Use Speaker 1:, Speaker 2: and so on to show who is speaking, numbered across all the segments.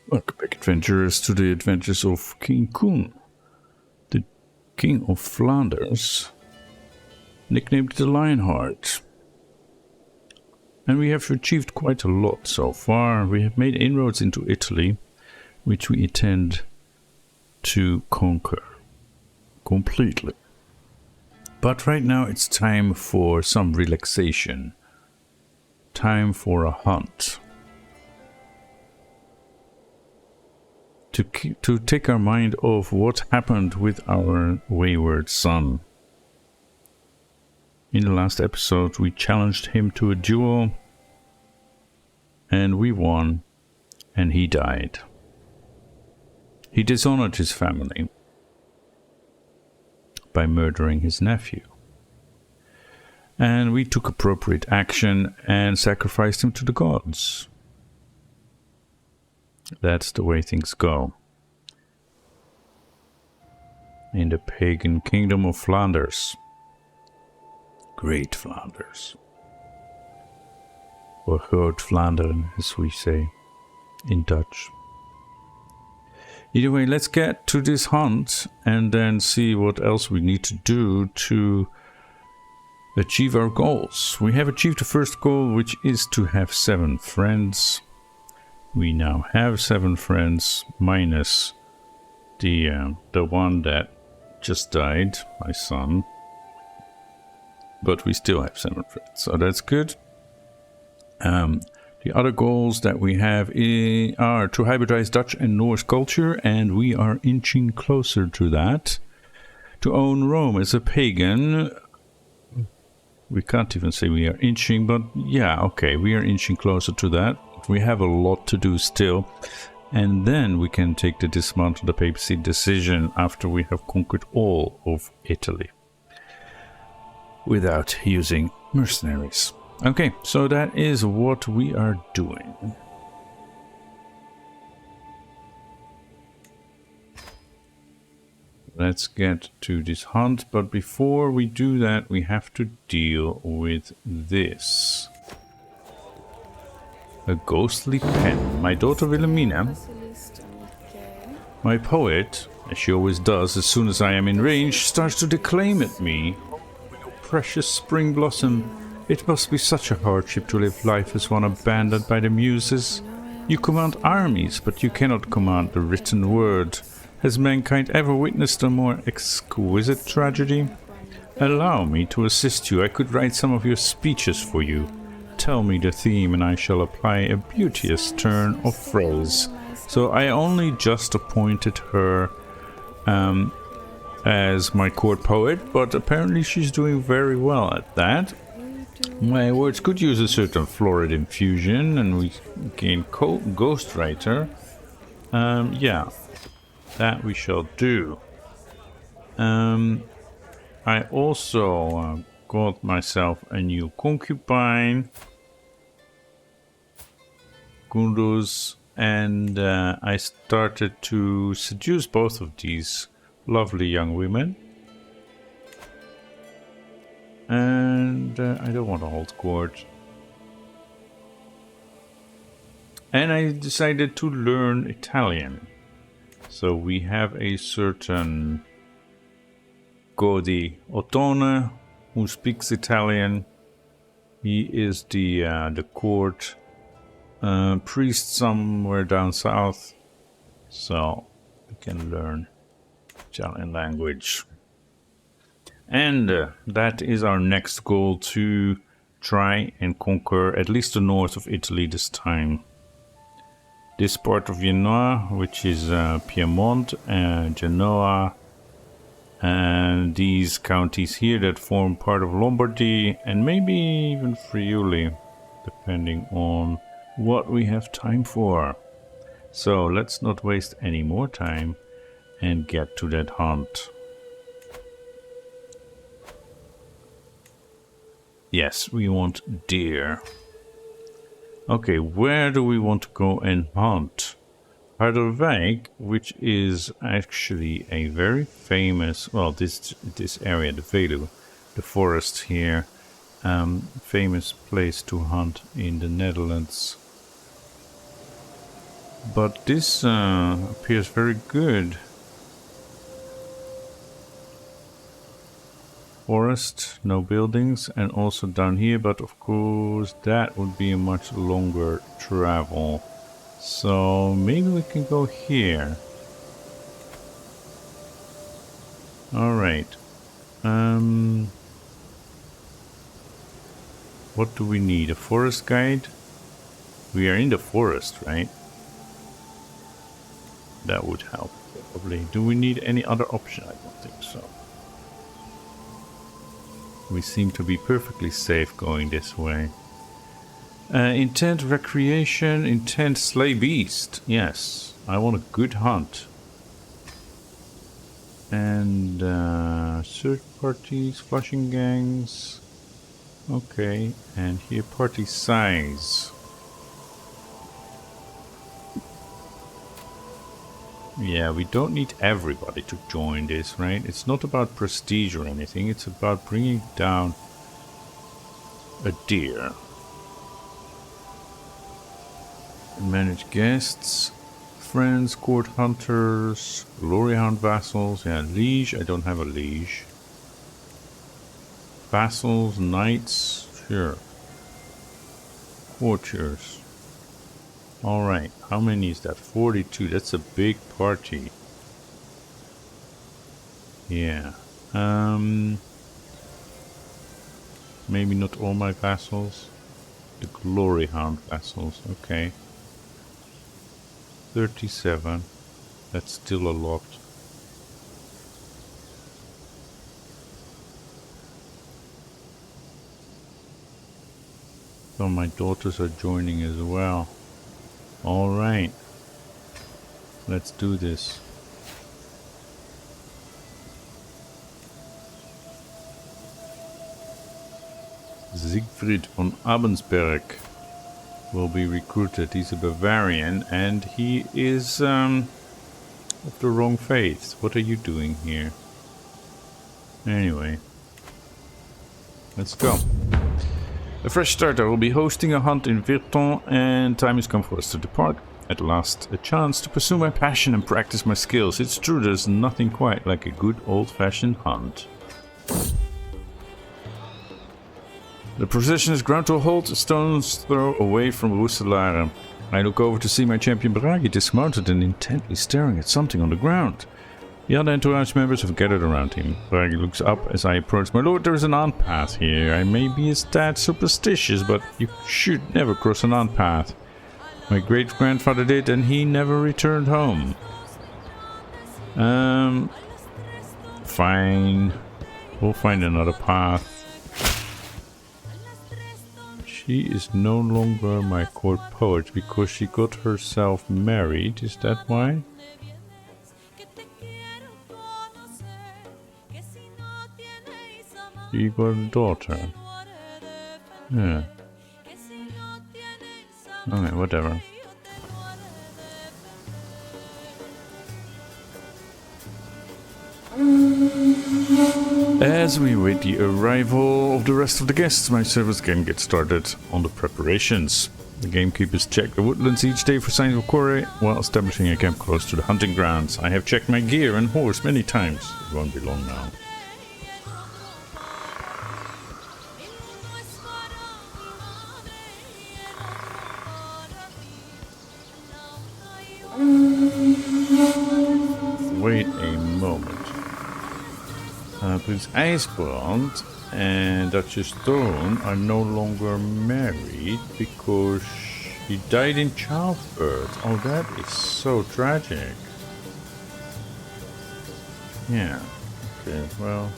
Speaker 1: Welcome back, adventurers, to the adventures of King Koen, the King of Flanders, nicknamed the Lionheart. And we have achieved quite a lot so far. We have made inroads into Italy, which we intend to conquer completely. But right now it's time for some relaxation. Time for a hunt. To take our mind off what happened with our wayward son. In the last episode we challenged him to a duel and we won, and he died. He dishonored his family by murdering his nephew. And we took appropriate action and sacrificed him to the gods. That's the way things go in the pagan kingdom of Flanders. Great Flanders. Or Groot Vlaanderen, as we say in Dutch. Either way, let's get to this hunt and then see what else we need to do to achieve our goals. We have achieved the first goal, which is to have 7 friends. We now have 7 friends, minus the one that just died, my son. But we still have 7 friends, so that's good. The other goals that we have are to hybridize Dutch and Norse culture, and we are inching closer to that. To own Rome as a pagan. We can't even say we are inching, but yeah, okay, we are inching closer to that. We have a lot to do still, and then we can take the dismantle the papacy decision after we have conquered all of Italy without using mercenaries. Okay, so that is what we are doing. Let's get to this hunt, but before we do that we have to deal with this. A ghostly pen. My daughter Wilhelmina, my poet, as she always does as soon as I am in range, starts to declaim at me. Oh, you precious spring blossom, it must be such a hardship to live life as one abandoned by the muses. You command armies, but you cannot command the written word. Has mankind ever witnessed a more exquisite tragedy? Allow me to assist you. I could write some of your speeches for you. Tell me the theme and I shall apply a beauteous turn of phrase. So I only just appointed her as my court poet, but apparently she's doing very well at that. My words could use a certain florid infusion, and we gain ghostwriter. Yeah, that we shall do. I also got myself a new concubine, Gunduz, and I started to seduce both of these lovely young women. And I don't want to hold court. And I decided to learn Italian. So we have a certain Godi Ottone who speaks Italian. He is the court priest somewhere down south, so we can learn Italian language. And that is our next goal, to try and conquer at least the north of Italy this time. This part of Genoa, which is Piedmonte, Genoa, and these counties here that form part of Lombardy, and maybe even Friuli, depending on what we have time for. So let's not waste any more time and get to that hunt. Yes, we want deer. Okay, where do we want to go and hunt? Harderwijk, which is actually a very famous, well, this area, the Veluwe, the forest here, famous place to hunt in the Netherlands. But this appears very good. Forest, no buildings, and also down here, but of course that would be a much longer travel. So maybe we can go here. Alright. What do we need? A forest guide? We are in the forest, right? That would help, probably. Do we need any other option? I don't think so. We seem to be perfectly safe going this way. Intent recreation, intent slay beast. Yes, I want a good hunt. And search parties, flushing gangs. Okay, and here party size. Yeah, we don't need everybody to join this, right? It's not about prestige or anything. It's about bringing down a deer. Manage guests, friends, court hunters, glory hound vassals. Yeah, liege. I don't have a liege. Vassals, knights. Sure. Courtiers. Alright, how many is that? 42, that's a big party. Yeah. Maybe not all my vassals. The glory hound vassals, okay. 37. That's still a lot. So my daughters are joining as well. Alright, let's do this. Siegfried von Abensberg will be recruited. He's a Bavarian and he is of the wrong faith. What are you doing here? Anyway, let's go. A fresh start. I will be hosting a hunt in Virton, and time has come for us to depart. At last, a chance to pursue my passion and practice my skills. It's true, there's nothing quite like a good old-fashioned hunt. The procession is ground to a halt, a stone's throw away from Roeselare. I look over to see my champion Bragi dismounted and intently staring at something on the ground. The other entourage members have gathered around him. Bragi looks up as I approach. My lord, there is an ant path here. I may be a tad superstitious, but you should never cross an ant path. My great-grandfather did, and he never returned home. Fine. We'll find another path. She is no longer my court poet because she got herself married. Is that why? You got a daughter. Yeah. Okay, whatever. As we await the arrival of the rest of the guests, my servants can get started on the preparations. The gamekeepers check the woodlands each day for signs of quarry while establishing a camp close to the hunting grounds. I have checked my gear and horse many times. It won't be long now. Wait a moment. Prince IJsbrand and Duchess Stone are no longer married because he died in childbirth. Oh, that is so tragic. Yeah. Okay, well.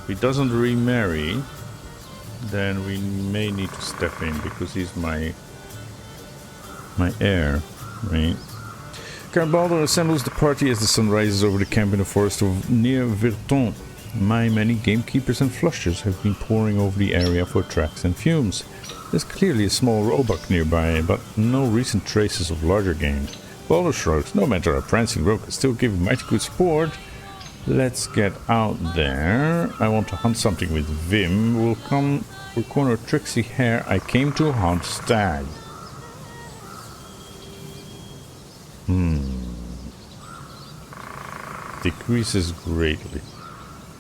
Speaker 1: If he doesn't remarry, then we may need to step in because he's my heir, right? Count Baldur assembles the party as the sun rises over the camp in the forest of near Virton. My many gamekeepers and flushers have been poring over the area for tracks and fumes. There's clearly a small roebuck nearby, but no recent traces of larger game. Baldur shrugs. No matter, a prancing rogue can still give mighty good sport. Let's get out there. I want to hunt something with Vim. We'll come for corner Trixie Hare. I came to hunt stag. Decreases greatly.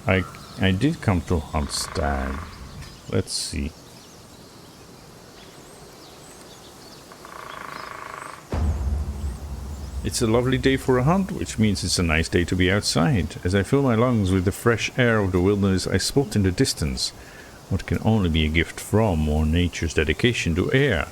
Speaker 1: I did come to hunt stag. Let's see. It's a lovely day for a hunt, which means it's a nice day to be outside. As I fill my lungs with the fresh air of the wilderness, I spot in the distance what can only be a gift from or nature's dedication to air.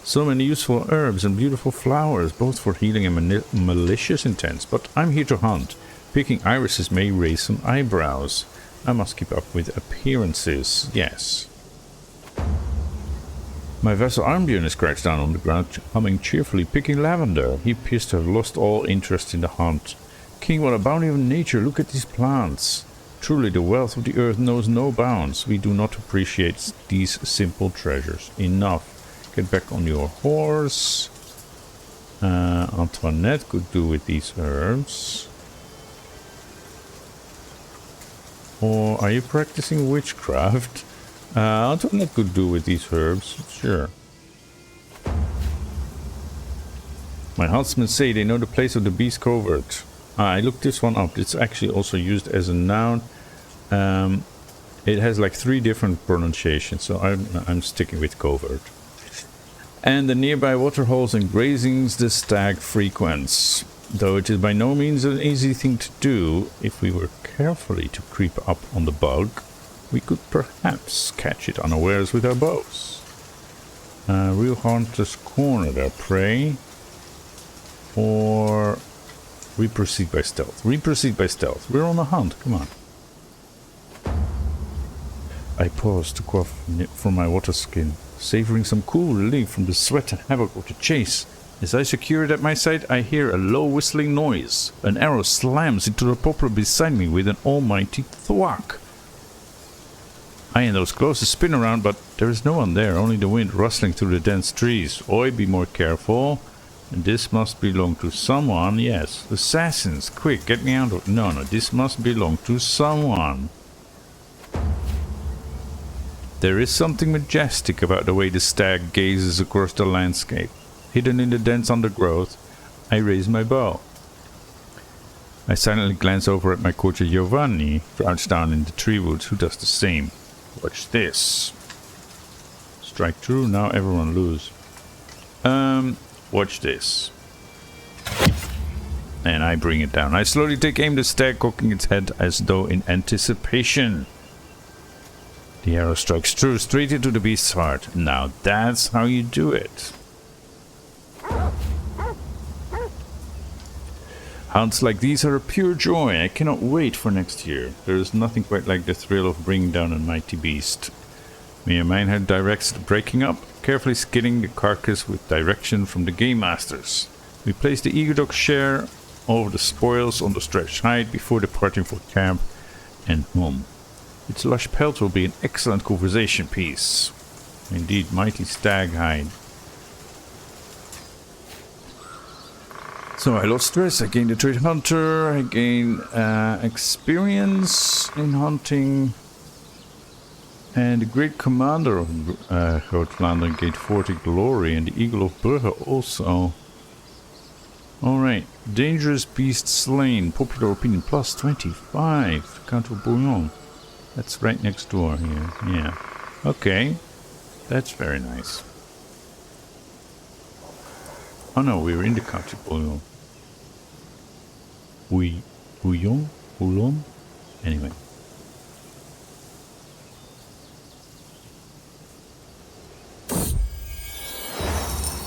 Speaker 1: So many useful herbs and beautiful flowers, both for healing and malicious intents, but I'm here to hunt. Picking irises may raise some eyebrows. I must keep up with appearances, yes. My vassal Armbjörn is crouched down on the ground, humming cheerfully, picking lavender. He appears to have lost all interest in the hunt. King, what a bounty of nature, look at these plants. Truly, the wealth of the earth knows no bounds. We do not appreciate these simple treasures enough. Get back on your horse. Antoinette could do with these herbs. Or are you practicing witchcraft? Antoinette could do with these herbs, sure. My huntsmen say they know the place of the beast covert. I looked this one up. It's actually also used as a noun. It has like 3 different pronunciations, so I'm sticking with covert. And the nearby waterholes and grazings the stag frequents. Though it is by no means an easy thing to do, if we were carefully to creep up on the bug, we could perhaps catch it unawares with our bows. Real hunters corner their prey, or we proceed by stealth. We proceed by stealth. We're on a hunt. Come on. I pause to quaff from my water skin, savoring some cool relief from the sweat and havoc of the chase. As I secure it at my side, I hear a low whistling noise. An arrow slams into the poplar beside me with an almighty thwack. I and those closest spin around, but there is no one there, only the wind rustling through the dense trees. Oi, be more careful. This must belong to someone, yes. Assassins, quick, get me out of... No, this must belong to someone. There is something majestic about the way the stag gazes across the landscape. Hidden in the dense undergrowth, I raise my bow. I silently glance over at my courtier Giovanni, crouched down in the tree woods, who does the same. Watch this. Strike true, now everyone lose. Watch this. And I bring it down. I slowly take aim, the stag cocking its head as though in anticipation. The arrow strikes true, straight into the beast's heart. Now that's how you do it. Hunts like these are a pure joy. I cannot wait for next year. There is nothing quite like the thrill of bringing down a mighty beast. Mayor Meinhard directs the breaking up, carefully skinning the carcass with direction from the game masters. We place the eager dog share over the spoils on the stretched hide before departing for camp and home. Its lush pelt will be an excellent conversation piece. Indeed, mighty stag hide. So I lost stress, I gained a trade hunter, I gained experience in hunting, and the great commander of Groot Flanders gained 40 glory, and the eagle of Brugge also. Alright, dangerous beast slain, popular opinion plus 25, Count of Bouillon. That's right next door here, yeah. Okay, that's very nice. Oh no, we were in the Count of Bouillon. Bouillon? Anyway.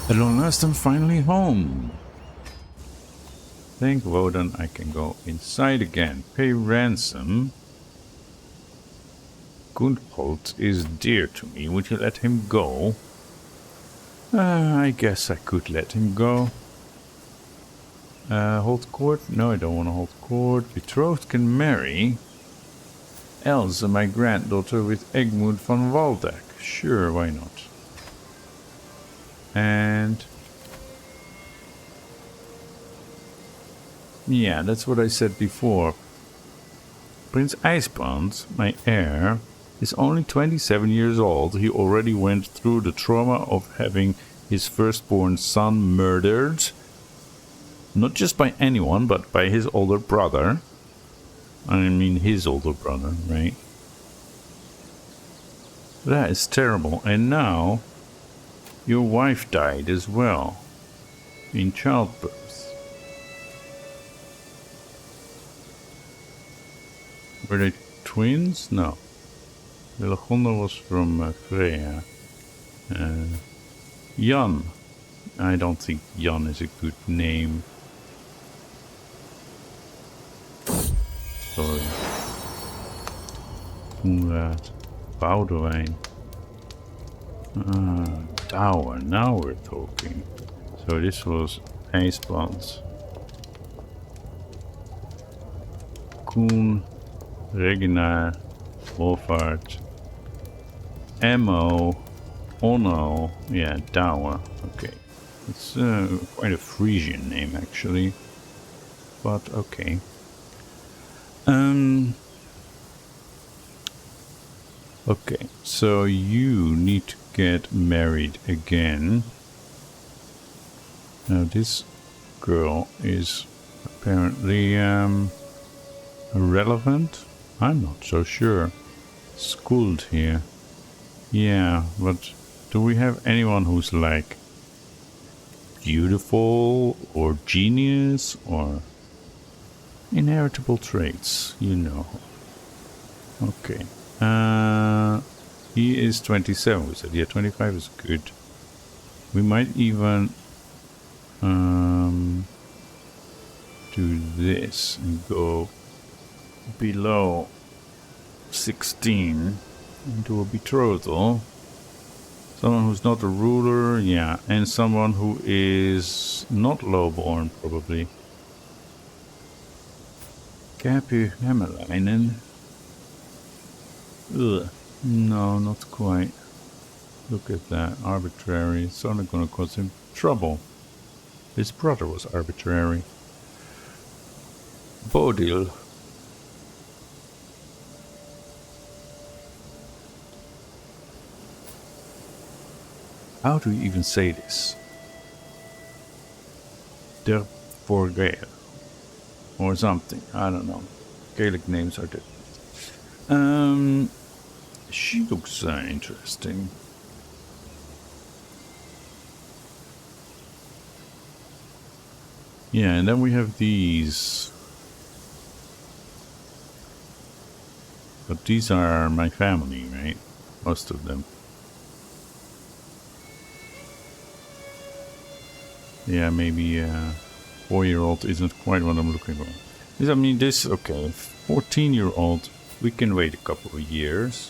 Speaker 1: At long last I'm finally home. Thank Woden I can go inside again. Pay ransom. Gundholt is dear to me. Would you let him go? I guess I could let him go. Hold court? No, I don't want to hold court. Betrothed can marry. Elsa, my granddaughter, with Egmund van Waldeck. Sure, why not? And... yeah, that's what I said before. Prince Ijsbrand, my heir, is only 27 years old. He already went through the trauma of having his firstborn son murdered. Not just by anyone, but by his older brother. I mean his older brother, right? That is terrible. And now your wife died as well in childbirth. Were they twins? No. Velagonda was from Freya. Jan. I don't think Jan is a good name. Sorry. Koenraad. Boudewijn. Douwer. Now we're talking. So this was IJsbrand. Koen. Regina. Wolfhard. Emmo. Onno. Yeah, Douwer. Okay. It's quite a Frisian name actually. But okay. Okay, so you need to get married again. Now this girl is apparently relevant. I'm not so sure. Schooled here. Yeah, but do we have anyone who's like beautiful or genius or inheritable traits, you know? Okay. He is 27, we said. Yeah, 25 is good. We might even do this and go below 16 into a betrothal. Someone who's not a ruler, yeah, and someone who is not lowborn, probably. Käpy Hämäläinen. Ugh. No, not quite. Look at that. Arbitrary. It's only gonna cause him trouble. His brother was arbitrary. Bodil. How do you even say this? Der Forgel. Or something. I don't know. Gaelic names are different. She looks interesting. Yeah, and then we have these. But these are my family, right? Most of them. Yeah, maybe 4-year-old isn't quite what I'm looking for. I mean, this, okay, 14-year-old, we can wait a couple of years.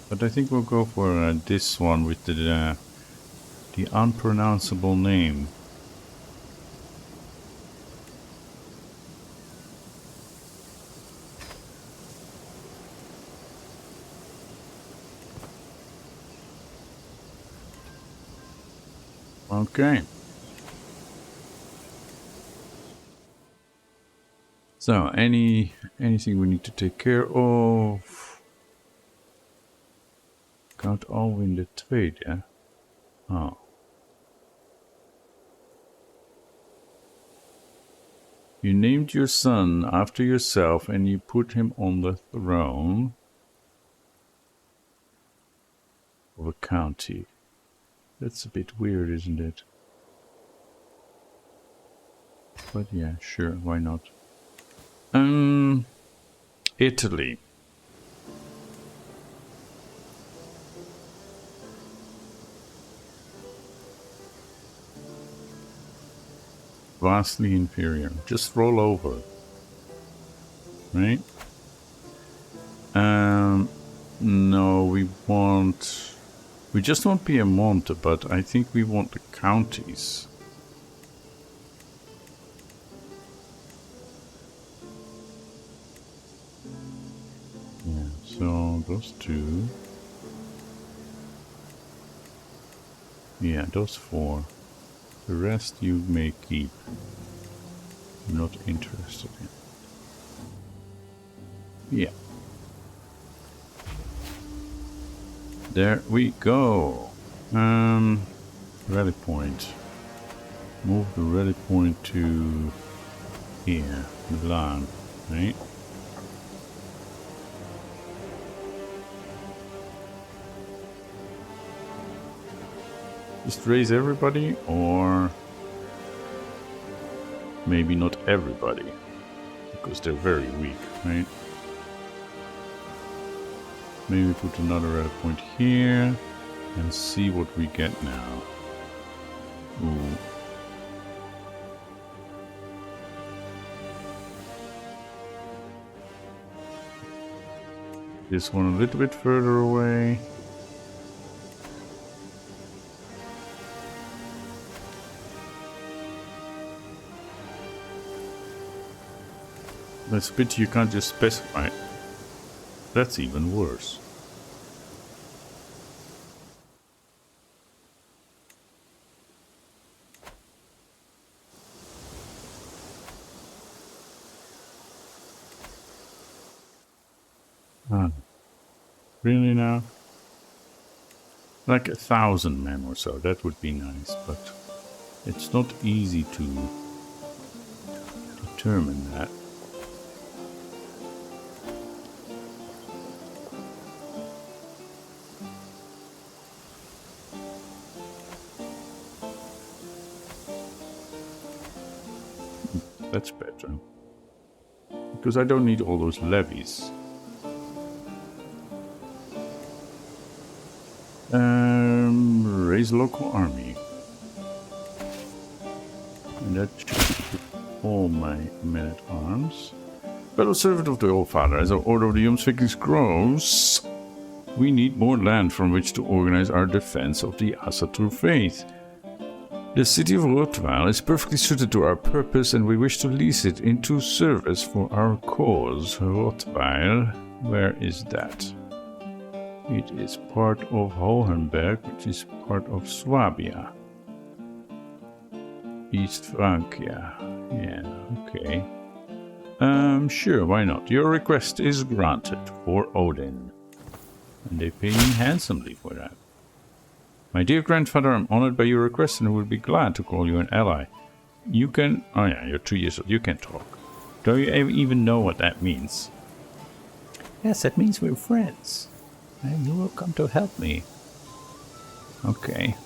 Speaker 1: But I think we'll go for this one with the unpronounceable name. Okay. So, anything we need to take care of? Count Alwyn the Tweede. Oh. You named your son after yourself and you put him on the throne of a county. That's a bit weird, isn't it? But yeah, sure, why not? Italy. Vastly inferior. Just roll over. Right? No, we just want Piedmonte, but I think we want the counties. Yeah, so those two. Yeah, those 4. The rest you may keep. I'm not interested in. Yeah. There we go. Rally point. Move the rally point to here, Milan, right? Just raise everybody, or maybe not everybody, because they're very weak, right? Maybe put another rally point here and see what we get now. Ooh. This one a little bit further away. That's a pity you can't just specify. That's even worse. Really now? Like 1,000 men or so, that would be nice, but it's not easy to determine that. That's better. Because I don't need all those levies. Raise local army. And that should be all my men-at-arms. Fellow servant of the Old Father, as our order of the Jomsvikings grows, we need more land from which to organize our defense of the Asa true faith. The city of Rottweil is perfectly suited to our purpose, and we wish to lease it into service for our cause. Rottweil, where is that? It is part of Hohenberg, which is part of Swabia. East Francia. Yeah, okay. Sure, why not? Your request is granted for Odin. And they pay me handsomely for that. My dear grandfather, I'm honored by your request and would be glad to call you an ally. You can... Oh yeah, you're 2 years old. You can talk. Do you even know what that means? Yes, that means we're friends. And you will come to help me. Okay.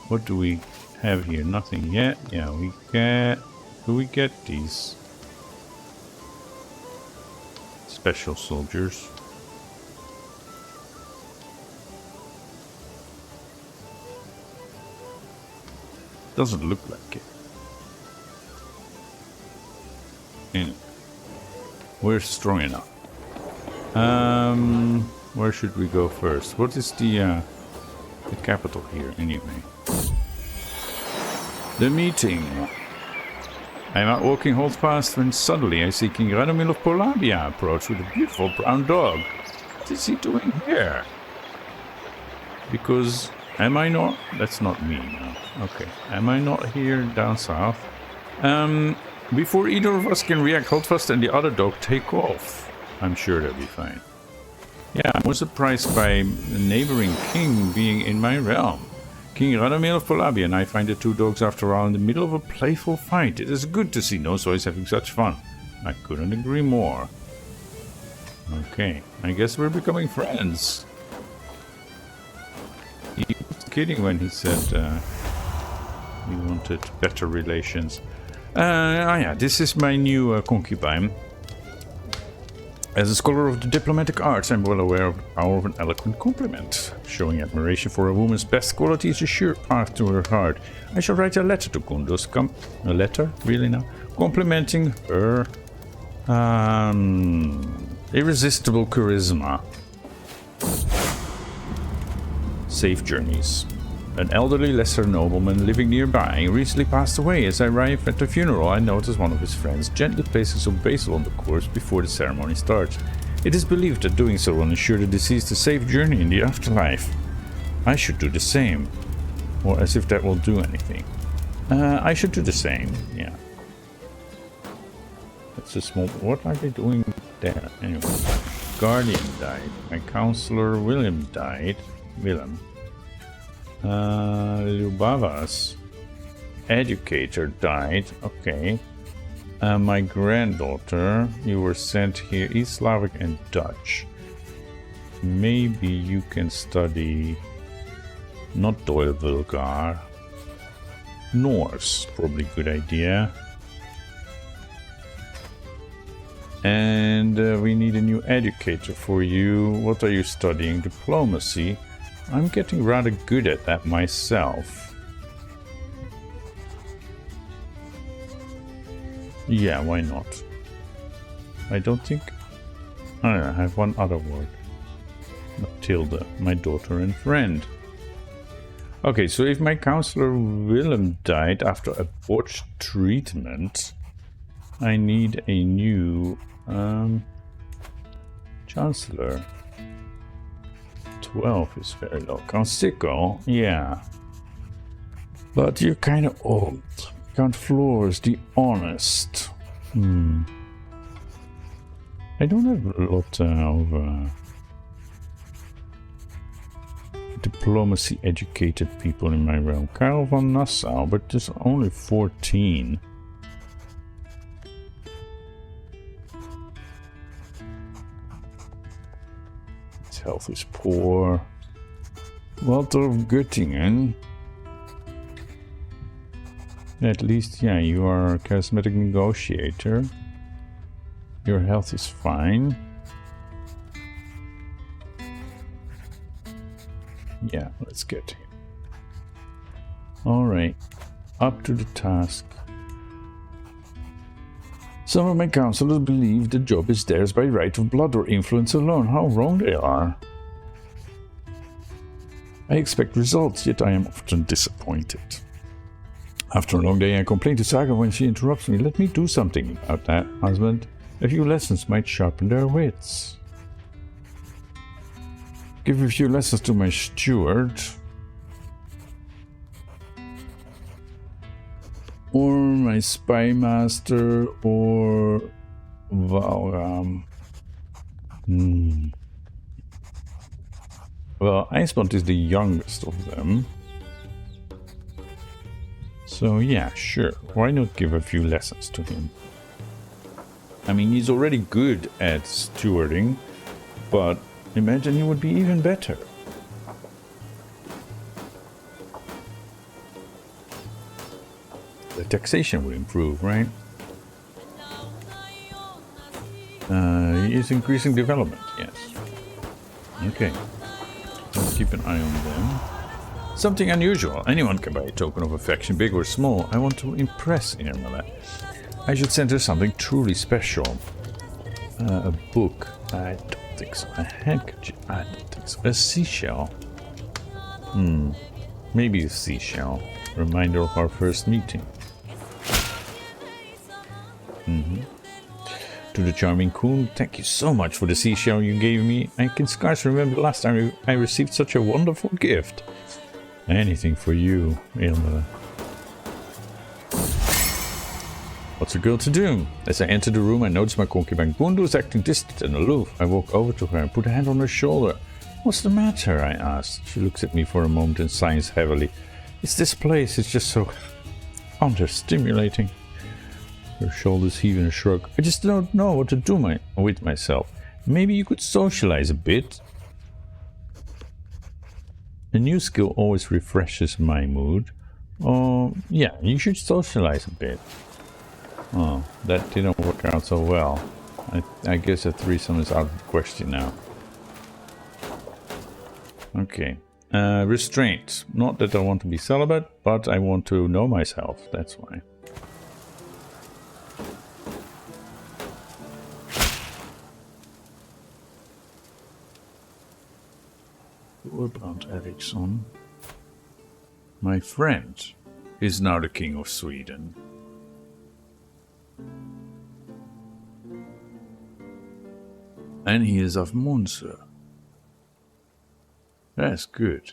Speaker 1: What do we have here? Nothing yet. Yeah, we get... Do we get these? Special soldiers. Doesn't look like it. Anyway. We're strong enough. Where should we go first? What is the capital here, anyway? The meeting. I'm out walking hold fast when suddenly I see King Radomir of Polabia approach with a beautiful brown dog. What is he doing here? Because, am I not? That's not me now. Okay, am I not here down south? Before either of us can react, Holdfast and the other dog take off. I'm sure they'll be fine. Yeah, I was surprised by a neighboring king being in my realm. King Radomir of Polabia and I find the two dogs after all in the middle of a playful fight. It is good to see Nosois having such fun. I couldn't agree more. Okay, I guess we're becoming friends. He was kidding when he said he wanted better relations. Yeah, this is my new concubine. As a scholar of the diplomatic arts, I'm well aware of the power of an eloquent compliment. Showing admiration for a woman's best quality is a sure path to her heart. I shall write a letter to Kunduz. A letter? Really now? Complimenting her irresistible charisma. Safe journeys. An elderly lesser nobleman living nearby recently passed away. As I arrive at the funeral, I notice one of his friends gently placing some basil on the corpse before the ceremony starts. It is believed that doing so will ensure the deceased a safe journey in the afterlife. I should do the same. Or as if that will do anything. I should do the same, yeah. That's a small... What are they doing there? Anyway. guardian died. My counselor William died. Willem. Lubava's educator died. Okay. My granddaughter, you were sent here, East Slavic and Dutch. Maybe you can study not Doyle Vulgar. Norse, probably a good idea. And we need a new educator for you. What are you studying? Diplomacy. I'm getting rather good at that myself. Yeah, why not? I don't think... I don't know, I have one other word. Matilda, my daughter and friend. Okay, so if my counselor Willem died after a botched treatment, I need a new chancellor. 12 is very low. Count Sicko, yeah. But you're kind of old. Count Flores, the honest. I don't have a lot of diplomacy educated people in my realm. Karel van Nassau, but there's only 14. His health is poor. Walter of Göttingen. At least, yeah, you are a charismatic negotiator. Your health is fine. Yeah, let's get him. Alright, up to the task. Some of my counselors believe the job is theirs by right of blood or influence alone. How wrong they are. I expect results, yet I am often disappointed. After a long day, I complain to Saga when she interrupts me. Let me do something about that, husband. A few lessons might sharpen their wits. Give a few lessons to my steward. Or my spy master, or Valram. Well, Icebond is the youngest of them. So yeah, sure. Why not give a few lessons to him? I mean, he's already good at stewarding, but imagine he would be even better. The taxation will improve, right? He is increasing development, yes. Okay. Let's keep an eye on them. Something unusual. Anyone can buy a token of affection, big or small. I want to impress Irmela. I should send her something truly special. A book. I don't think so. A handkerchief. I don't think so. A seashell. Maybe a seashell. Reminder of our first meeting. To the charming Koen, thank you so much for the seashell you gave me. I can scarce remember the last time I received such a wonderful gift. Anything for you, Irmela. What's a girl to do? As I enter the room, I notice my concubine Gundu is acting distant and aloof. I walk over to her and put a hand on her shoulder. What's the matter? I ask. She looks at me for a moment and sighs heavily. It's this place. It's just so understimulating. Her shoulders heave in a shrug. I just don't know what to do with myself. Maybe you could socialize a bit. A new skill always refreshes my mood. Oh, yeah, you should socialize a bit. Oh, that didn't work out so well. I guess a threesome is out of the question now. Okay. Restraint. Not that I want to be celibate, but I want to know myself. That's why. Urbrand Eriksson, my friend, is now the King of Sweden. And he is of Monser. That's good.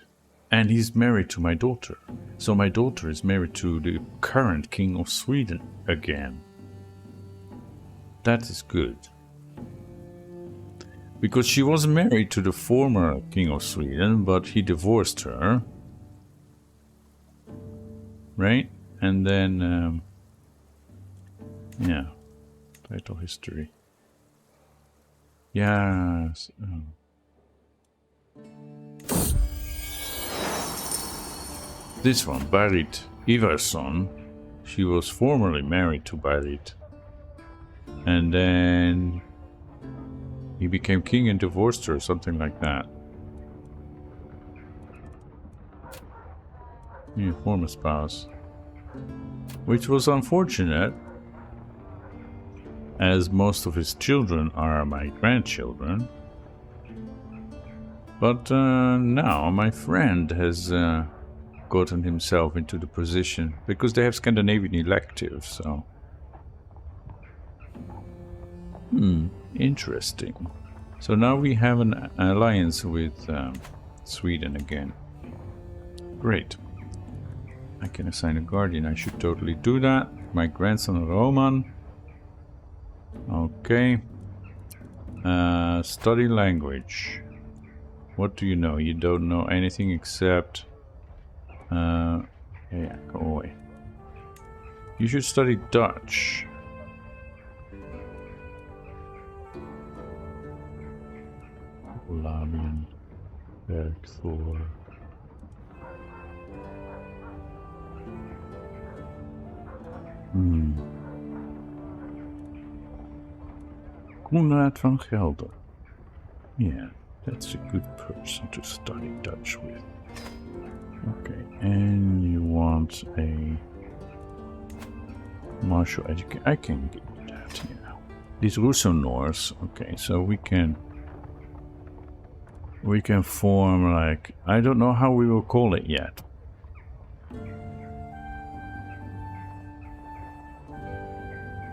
Speaker 1: And he's married to my daughter. So my daughter is married to the current King of Sweden again. That is good. Because she was married to the former king of Sweden, but he divorced her. Right? And then, yeah, title history. Yes. This one, Berit Ivarsson, she was formerly married to Berit. And then he became king and divorced her, something like that. Yeah, former spouse. Which was unfortunate, as most of his children are my grandchildren. But now my friend has gotten himself into the position, because they have Scandinavian electives, so... interesting. So now we have an alliance with Sweden again. Great. I can assign a guardian. I should totally do that. My grandson Roman. Okay. Study language. What do you know? You don't know anything except... yeah, go away. You should study Dutch. Labian, Bergthor. Konrad van Gelder. Yeah, that's a good person to study Dutch with. Okay, and you want a martial education. I can give you that, yeah. These Russo-Norse, okay, so we can form, like, I don't know how we will call it yet.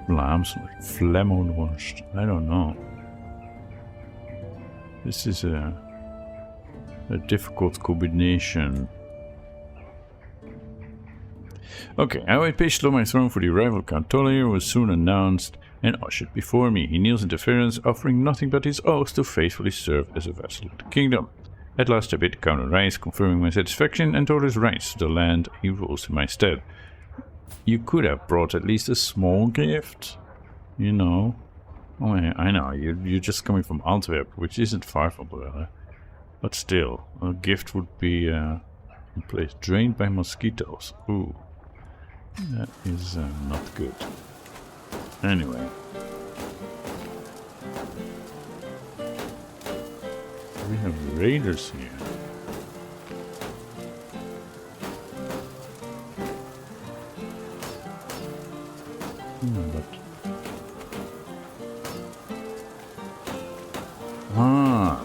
Speaker 1: Vlaams, like Flemmonworst, I don't know. This is a difficult combination. Okay, I wait patiently on my throne for the arrival of Count Tollier, who was soon announced and ushered before me. He kneels in deference, offering nothing but his oath to faithfully serve as a vassal of the kingdom. At last I bid the Count arise, confirming my satisfaction and told his rights to the land he rules in my stead. You could have brought at least a small gift, you know. Oh, I know, you're just coming from Antwerp, which isn't far from Brugge. But still, a gift would be a place drained by mosquitoes. Ooh, that is not good. Anyway. We have raiders here. But... Ah!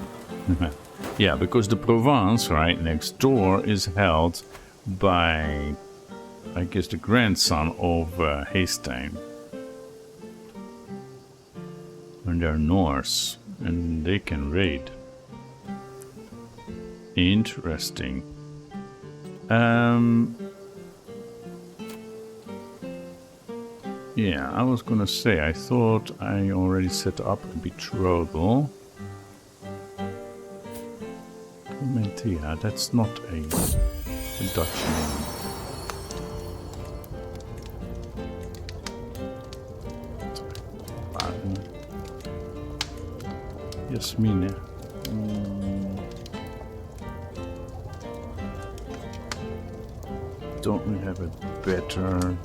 Speaker 1: Yeah, because the Provence right next door is held by, I guess, the grandson of Haystein. And they're Norse, and they can raid. Interesting. Yeah, I was gonna say, I thought I already set up a betrothal. Piedmonte, that's not a Dutch name. Jasmine. Don't we have a better,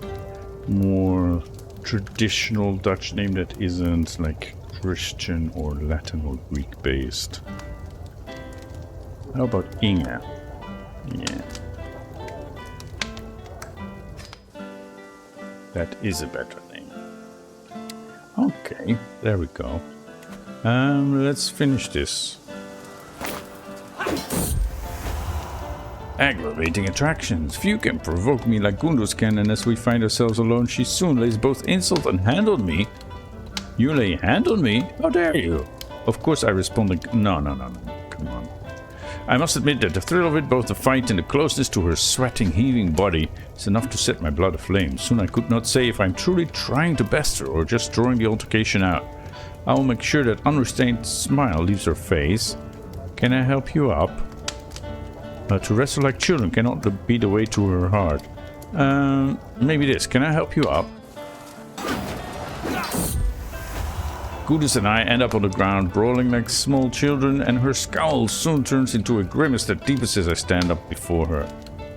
Speaker 1: more traditional Dutch name that isn't like Christian or Latin or Greek based? How about Inge? Yeah. That is a better name. Okay, there we go. Let's finish this. Aggravating attractions. Few can provoke me like Gunduz can, and as we find ourselves alone, she soon lays both insult and hand on me. You lay hand on me? How dare you? Of course I responded, no, come on. I must admit that the thrill of it, both the fight and the closeness to her sweating, heaving body, is enough to set my blood aflame. Soon I could not say if I'm truly trying to best her or just drawing the altercation out. I will make sure that unrestrained smile leaves her face. Can I help you up? To wrestle like children cannot be the way to her heart. Maybe this. Can I help you up? Goodness and I end up on the ground, brawling like small children, and her scowl soon turns into a grimace that deepens as I stand up before her.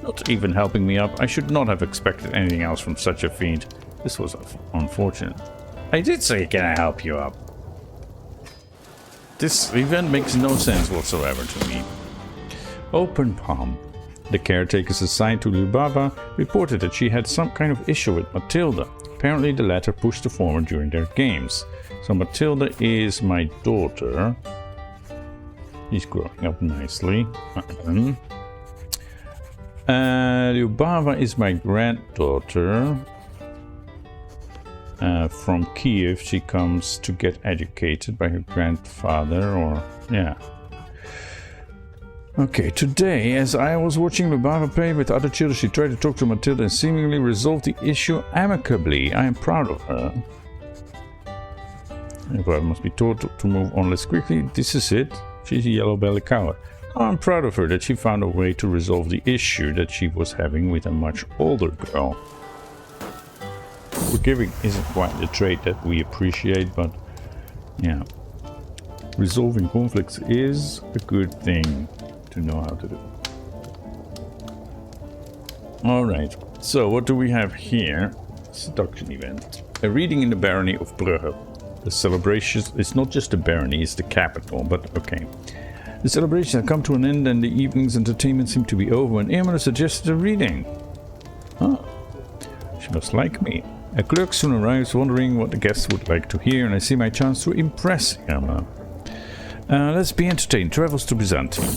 Speaker 1: Not even helping me up. I should not have expected anything else from such a fiend. This was unfortunate. I did say, can I help you up? This event makes no sense whatsoever to me. Open palm. The caretakers assigned to Lubava reported that she had some kind of issue with Matilda. Apparently the latter pushed the former during their games. So Matilda is my daughter. She's growing up nicely. Lubava is my granddaughter. From Kiev, she comes to get educated by her grandfather, or yeah. Okay, today, as I was watching Lubava play with other children, she tried to talk to Matilda and seemingly resolve the issue amicably. I am proud of her. Lubava must be taught to move on less quickly. This is it. She's a yellow-bellied coward. I'm proud of her that she found a way to resolve the issue that she was having with a much older girl. Forgiving isn't quite the trait that we appreciate, but yeah. Resolving conflicts is a good thing to know how to do. Alright, so what do we have here? Seduction event. A reading in the barony of Brugge. The celebration is not just the barony, it's the capital, but okay. The celebration had come to an end and the evening's entertainment seemed to be over when Irma suggested a reading. Oh, she must like me. A clerk soon arrives wondering what the guests would like to hear, and I see my chance to impress Irma. Let's be entertained. Travels to Byzantium.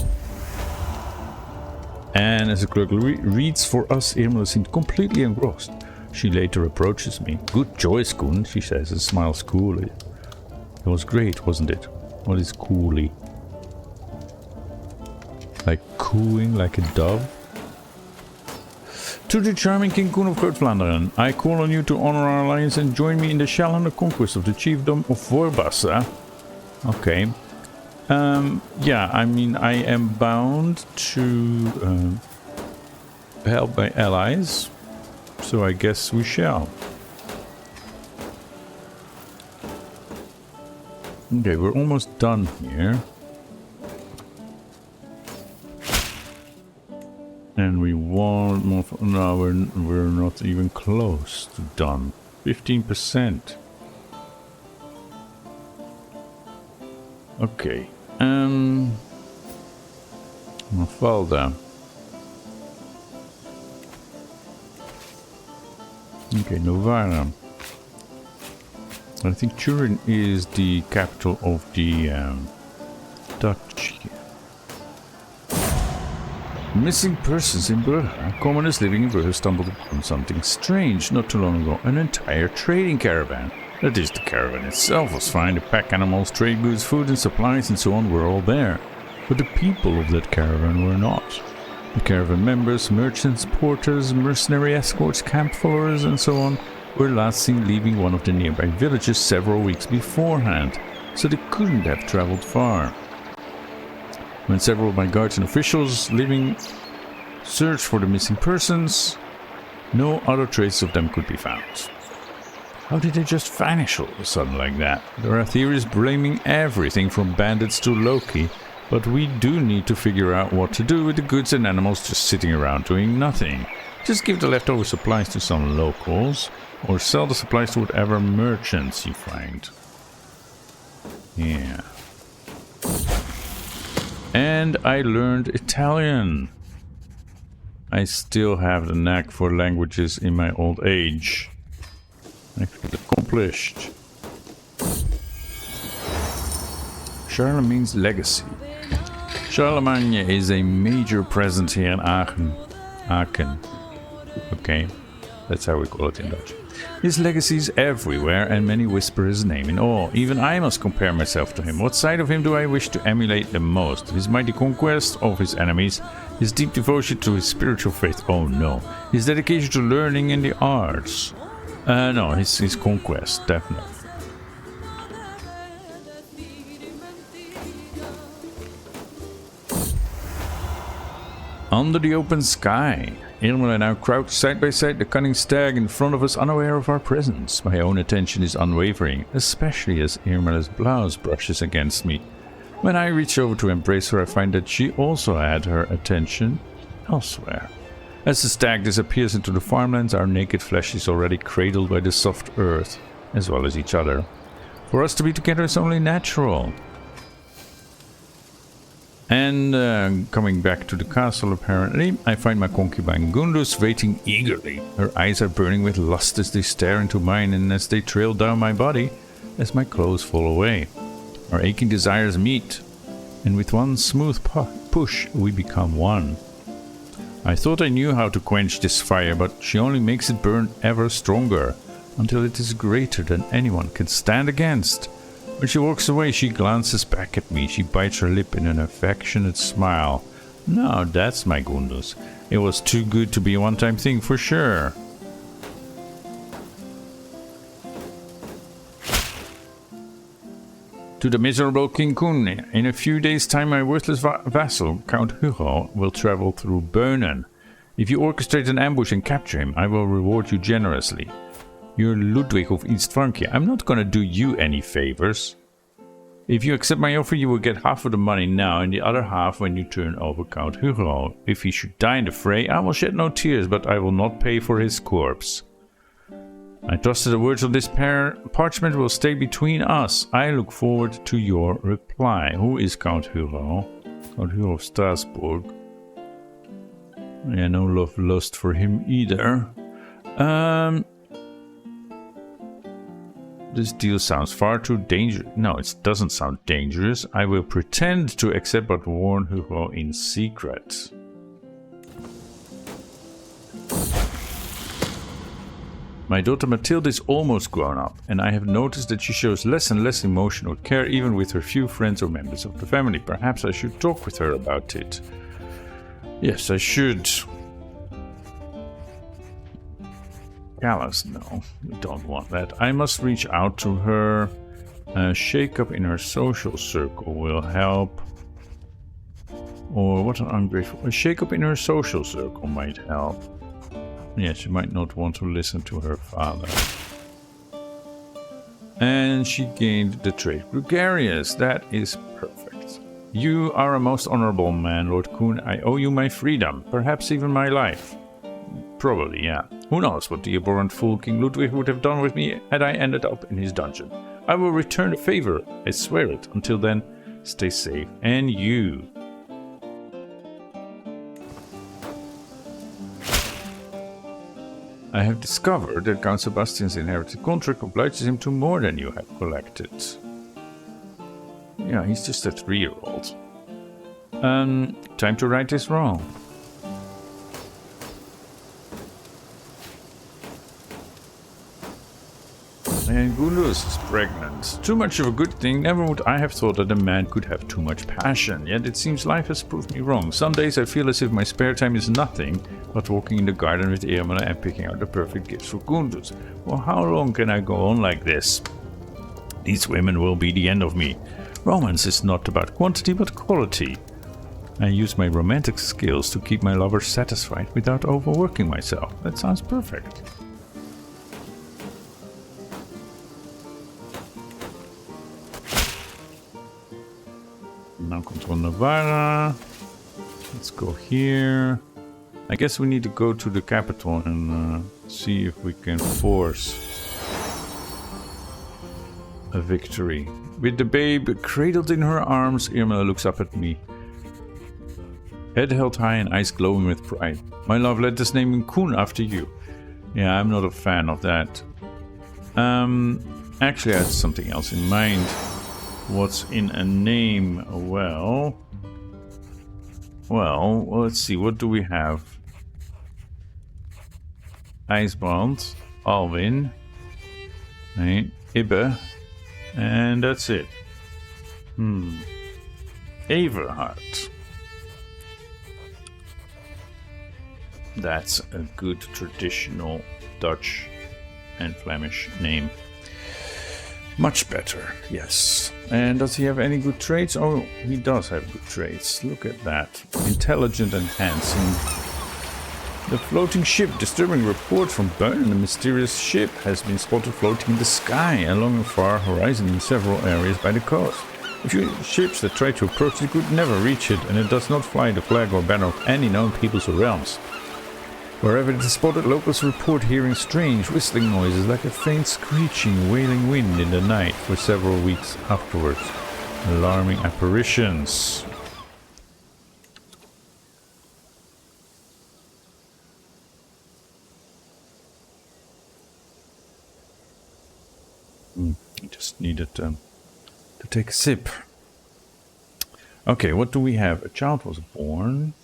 Speaker 1: And as the clerk reads for us, Irma seemed completely engrossed. She later approaches me. Good choice, Koen, she says and smiles coolly. It was great, wasn't it? What is coolly? Like cooing like a dove? To the charming King Koen of Groot-Vlaanderen, I call on you to honor our alliance and join me in the challenge conquest of the chiefdom of Vorbassa. Okay. Yeah, I mean, I am bound to help my allies, so I guess we shall. Okay, we're almost done here. And we want more. No, we're not even close to done. 15%. Okay. Mafalda. Okay, Novara. I think Turin is the capital of the duchy. Missing persons in Brugge. Commoners living in Brugge stumbled upon something strange not too long ago. An entire trading caravan. That is, the caravan itself was fine. The pack animals, trade goods, food and supplies and so on were all there. But the people of that caravan were not. The caravan members, merchants, porters, mercenary escorts, camp followers and so on were last seen leaving one of the nearby villages several weeks beforehand, so they couldn't have traveled far. When several of my guards and officials living searched for the missing persons, no other trace of them could be found. How did they just vanish all of a sudden like that? There are theories blaming everything from bandits to Loki, but we do need to figure out what to do with the goods and animals just sitting around doing nothing. Just give the leftover supplies to some locals, or sell the supplies to whatever merchants you find. Yeah. And I learned Italian. I still have the knack for languages in my old age. I feel accomplished. Charlemagne's legacy. Charlemagne is a major presence here in Aachen. Aachen. Okay, that's how we call it in Dutch. His legacy is everywhere and many whisper his name in awe. Even I must compare myself to him. What side of him do I wish to emulate the most? His mighty conquest of his enemies, his deep devotion to his spiritual faith, oh no, his dedication to learning and the arts. No, his conquest, definitely. Under the open sky, Irma and I crouch side by side, the cunning stag in front of us, unaware of our presence. My own attention is unwavering, especially as Irma's blouse brushes against me. When I reach over to embrace her, I find that she also had her attention elsewhere. As the stag disappears into the farmlands, our naked flesh is already cradled by the soft earth, as well as each other. For us to be together is only natural. And coming back to the castle, apparently, I find my concubine Gundus waiting eagerly. Her eyes are burning with lust as they stare into mine and as they trail down my body as my clothes fall away. Our aching desires meet, and with one smooth push, we become one. I thought I knew how to quench this fire, but she only makes it burn ever stronger, until it is greater than anyone can stand against. When she walks away, she glances back at me. She bites her lip in an affectionate smile. Now that's my Gundus. It was too good to be a one-time thing for sure. To the miserable King Koen. In a few days' time, my worthless vassal, Count Hugo, will travel through Beunen. If you orchestrate an ambush and capture him, I will reward you generously. You're Ludwig of East Francia. I'm not gonna do you any favors. If you accept my offer, you will get half of the money now and the other half when you turn over Count Hugo. If he should die in the fray, I will shed no tears, but I will not pay for his corpse. I trust that the words of this parchment will stay between us. I look forward to your reply. Who is Count Hugo? Count Hugo of Strasbourg. Yeah, no love lust for him either. This deal sounds far too dangerous. No, it doesn't sound dangerous. I will pretend to accept but warn Hugo in secret. My daughter Mathilde is almost grown up, and I have noticed that she shows less and less emotional care even with her few friends or members of the family. Perhaps I should talk with her about it. Yes, I should. Callous, no, we don't want that. I must reach out to her. A shake-up in her social circle will help. Or what an ungrateful... A shake-up in her social circle might help. Yeah, she might not want to listen to her father. And she gained the trait gregarious. That is perfect. You are a most honorable man, Lord Koen. I owe you my freedom, perhaps even my life. Probably, yeah. Who knows what the abhorrent fool King Ludwig would have done with me had I ended up in his dungeon. I will return the favor, I swear it. Until then, stay safe. And you. I have discovered that Count Sebastian's inherited contract obliges him to more than you have collected. Yeah, he's just a 3-year-old. Time to right this wrong. And Gundus is pregnant. Too much of a good thing. Never would I have thought that a man could have too much passion. Yet it seems life has proved me wrong. Some days I feel as if my spare time is nothing but walking in the garden with Irma and picking out the perfect gifts for Gundus. Well, how long can I go on like this? These women will be the end of me. Romance is not about quantity but quality. I use my romantic skills to keep my lover satisfied without overworking myself. That sounds perfect. Now control Navarra. Let's go here. I guess we need to go to the capital and see if we can force a victory. With the babe cradled in her arms, Irma looks up at me. Head held high and eyes glowing with pride. My love, let us name him Koen after you. Yeah, I'm not a fan of that. Actually I had something else in mind. What's in a name? Well, let's see. What do we have? Ijsbrand, Alwin, nee, Ibbe, and that's it. Everhard. That's a good traditional Dutch and Flemish name. Much better, yes. And does he have any good traits? Oh, he does have good traits. Look at that. Intelligent and handsome. The floating ship. Disturbing report from Koen. A mysterious ship has been spotted floating in the sky along a far horizon in several areas by the coast. A few ships that try to approach it could never reach it, and it does not fly the flag or banner of any known peoples or realms. Wherever it is spotted, locals report hearing strange whistling noises like a faint screeching, wailing wind in the night for several weeks afterwards. Alarming apparitions. I just needed to take a sip. Okay, what do we have? A child was born.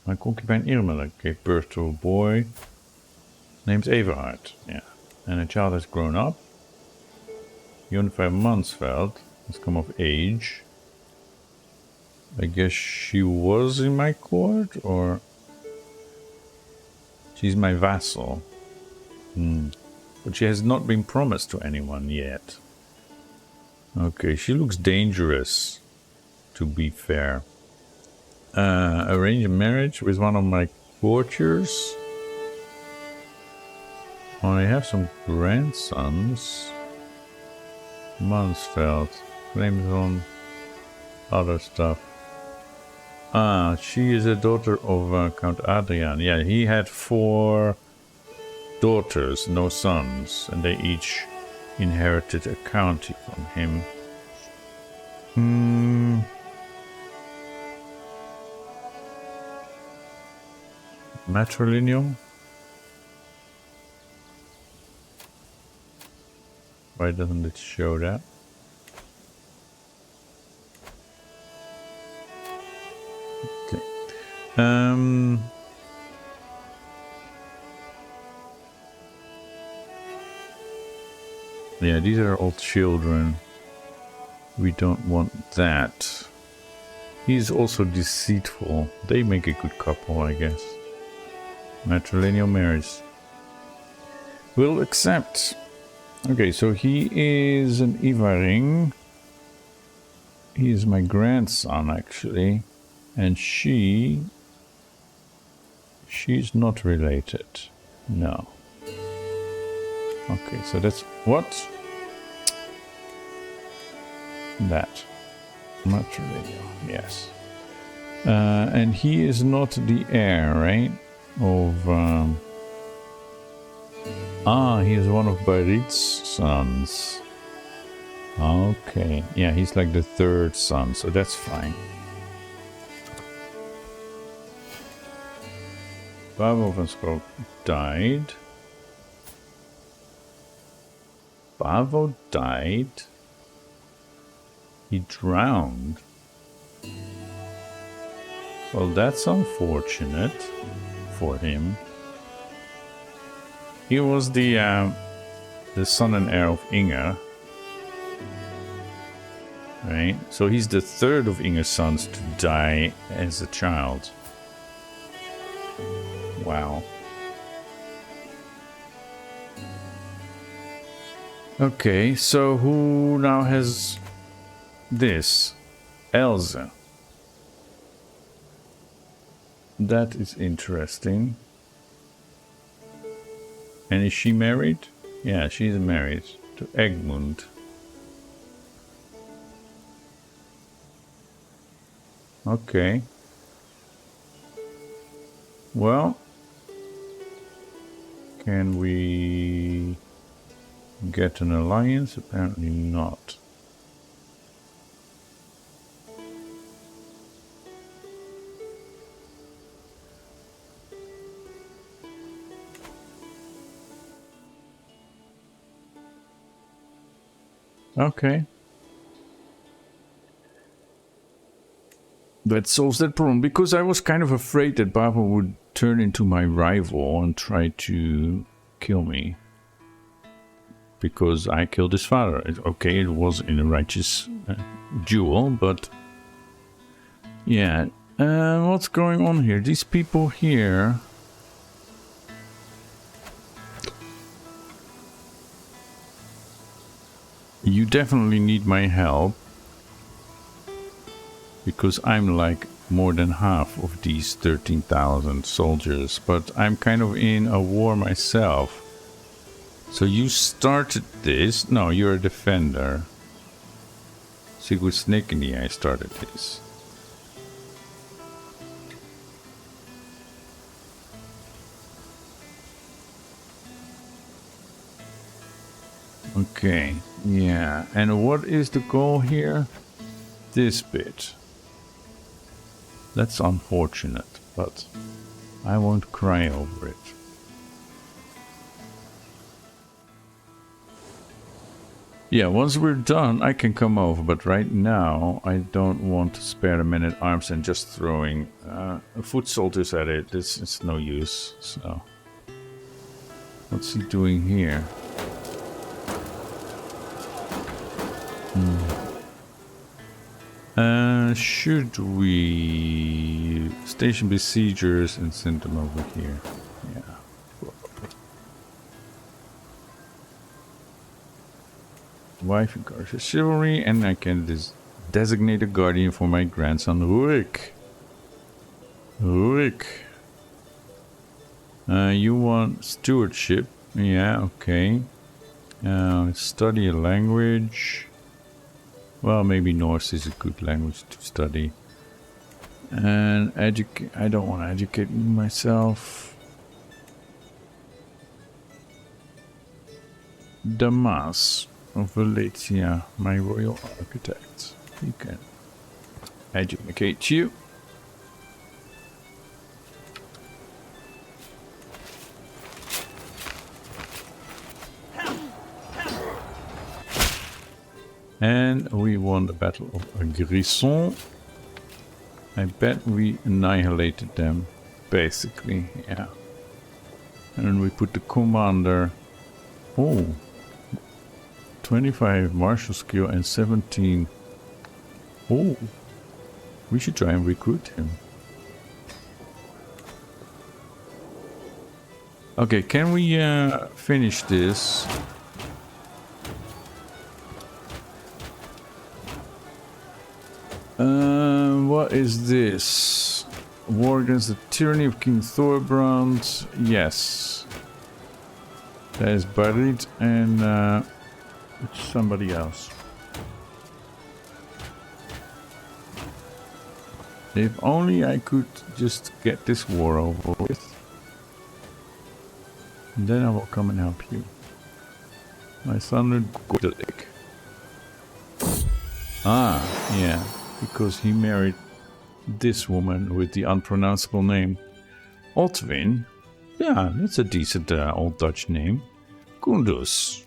Speaker 1: My concubine Irmela gave birth to a boy named Everhard. Yeah. And a child has grown up. Unified Mansfeld has come of age. I guess she was in my court, or she's my vassal. But she has not been promised to anyone yet. Okay, she looks dangerous, to be fair. Arrange a marriage with one of my courtiers. I have some grandsons. Mansfeld claims on other stuff. She is a daughter of Count Adrian. Yeah, he had 4 daughters, no sons, and they each inherited a county from him. Matrilineal? Why doesn't it show that? Okay. Yeah, these are all children. We don't want that. He's also deceitful. They make a good couple, I guess. Matrilineal marriage. We'll accept. Okay, so he is an Ivaring. He is my grandson, actually. And she's not related. No. Okay, so that's what? That. Matrilineal, yes. And he is not the heir, right? Of he is one of Barit's sons. Okay, yeah, he's like the 3rd son, so that's fine. Bavo van Skog died. Bavo died. He drowned. Well, that's unfortunate for him. He was the son and heir of Inge. Right? So he's the 3rd of Inge's sons to die as a child. Wow. Okay, so who now has this? Elsa. That is interesting. And is she married? Yeah, she's married to Egmund. Okay. Well, can we get an alliance? Apparently not. Okay. That solves that problem, because I was kind of afraid that Baba would turn into my rival and try to kill me. Because I killed his father. Okay, it was in a righteous duel, but... yeah. What's going on here? These people here... You definitely need my help. Because I'm like more than half of these 13,000 soldiers. But I'm kind of in a war myself. So you started this. No, you're a defender. Sigurd Snake in the Eye started this. Okay, yeah. And what is the goal here? This bit. That's unfortunate, but I won't cry over it. Yeah, once we're done, I can come over, but right now I don't want to spare the men-at-arms and just throwing foot soldiers at it. It's no use, so... What's he doing here? Should we station besiegers and send them over here? Yeah, probably. Wife encourages chivalry, and I can designate a guardian for my grandson Rurik. Rurik. You want stewardship? Yeah, okay. Study a language. Well, maybe Norse is a good language to study. And I don't want to educate myself. Damas of Valencia, my royal architect. He can educate you. And we won the Battle of Grisson. I bet we annihilated them, basically, yeah. And we put the commander... Oh! 25 martial skill and 17... Oh! We should try and recruit him. Okay, can we finish this? What is this? War against the tyranny of King Thorbrand. Yes. That is Barit and it's somebody else. If only I could just get this war over with. And then I will come and help you. My son Godelic. Ah, yeah. Because he married this woman with the unpronounceable name. Otwin? Yeah, that's a decent old Dutch name. Kundus.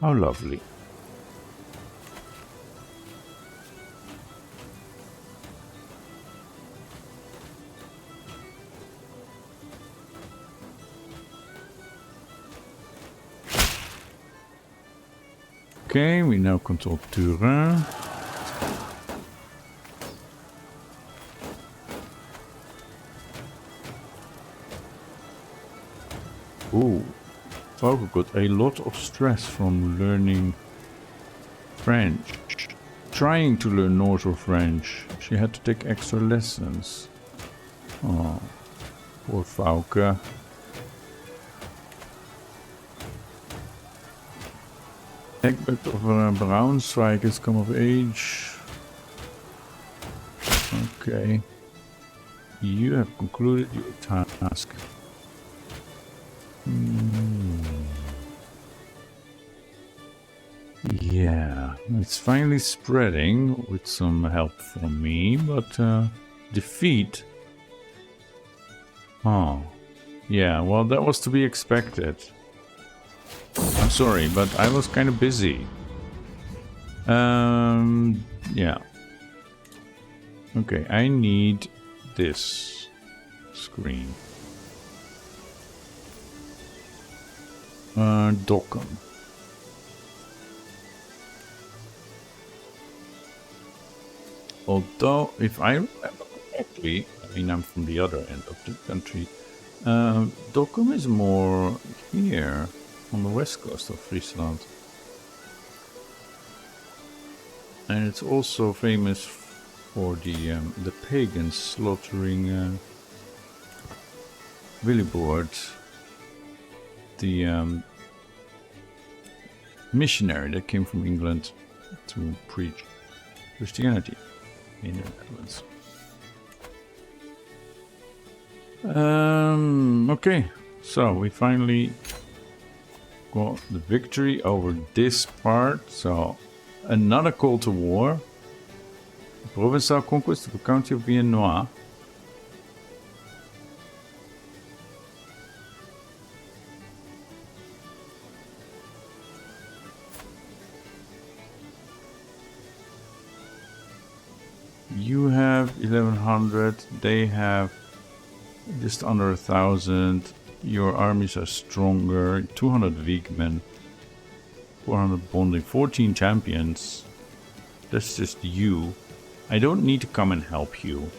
Speaker 1: How lovely. Okay, we now control Turin. Oh, Vauke got a lot of stress from learning French. Trying to learn Norse or French. She had to take extra lessons. Oh, poor Vauke. Egbert of Braunschweig has come of age. Okay. You have concluded your task. Yeah, it's finally spreading with some help from me, but defeat. Oh, yeah, well, that was to be expected. I'm sorry, but I was kind of busy. Yeah. Okay, I need this screen. Dokkum. Although, if I remember correctly, I mean, I'm from the other end of the country, Dokkum is more here, on the west coast of Friesland. And it's also famous for the pagans slaughtering Willibord, the missionary that came from England to preach Christianity in the Netherlands. Okay, so we finally got the victory over this part. So another call to war. Provincial conquest of the county of Viennois. You have 1100, they have just under 1000. Your armies are stronger. 200 weak men, 400 bonding, 14 champions. That's just you. I don't need to come and help you.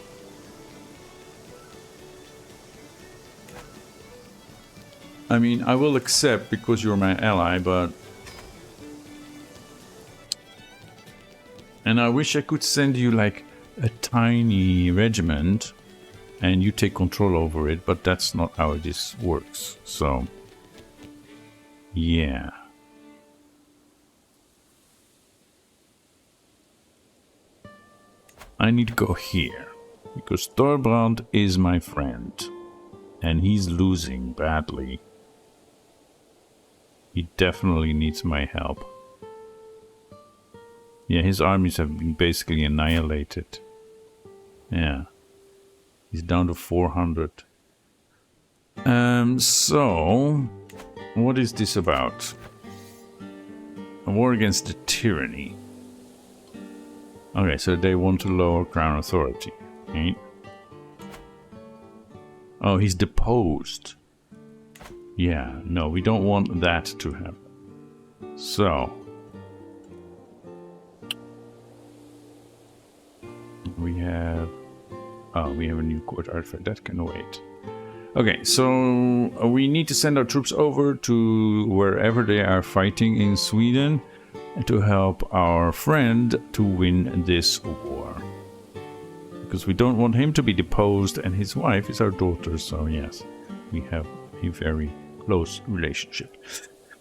Speaker 1: I mean, I will accept because you're my ally, but... And I wish I could send you like a tiny regiment and you take control over it, but that's not how this works. So, yeah. I need to go here, because Thorbrand is my friend, and he's losing badly. He definitely needs my help. Yeah, his armies have been basically annihilated. Yeah. He's down to 400. So, what is this about? A war against the tyranny. Okay, so they want to lower crown authority, right? Oh, he's deposed. Yeah, no, we don't want that to happen. So, we have a new court artifact that can wait. Okay, so we need to send our troops over to wherever they are fighting in Sweden to help our friend to win this war. Because we don't want him to be deposed, and his wife is our daughter, so yes, we have a very close relationship.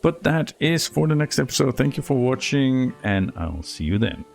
Speaker 1: But that is for the next episode. Thank you for watching, and I'll see you then.